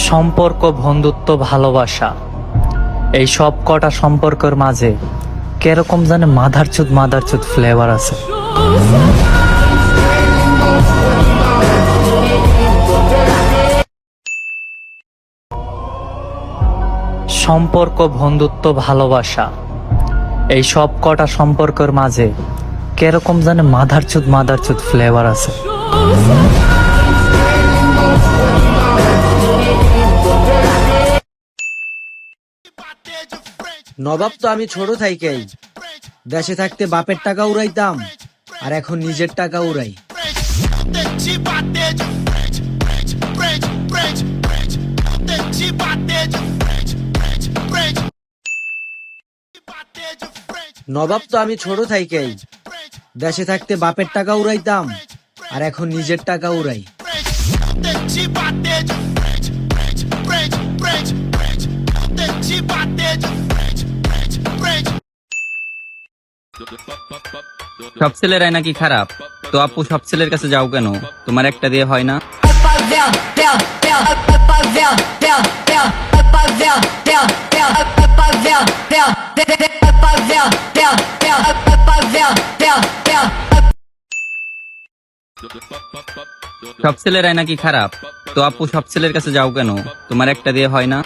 সম্পর্ক, বন্ধুত্ব, ভালোবাসা, এই সব কটা সম্পর্কের মাঝে কিরকম জানে মাদারচোদ ফ্লেভার আছে। সম্পর্ক, বন্ধুত্ব, ভালোবাসা, এই সব কটা সম্পর্কের মাঝে কিরকম জানে মাদারচোদ ফ্লেভার আছে। নবাব তো আমি ছোট থাইকেই দেশে থাকতে বাপের টাকা উড়াইতাম, আর এখন নিজের টাকা উড়াই। নবাব তো আমি ছোট থাইকেই দেশে থাকতে বাপের টাকা উড়াইতাম, আর এখন নিজের টাকা উড়াই। সব ছেলেরাই নাকি খারাপ? তো আপু, সব ছেলের কাছে যাও কেন? তোমার একটা দিয়ে হয় না? সব ছেলেরাই নাকি খারাপ? তো আপু, সব ছেলের কাছে যাও কেন? তোমার একটা দিয়ে হয় না?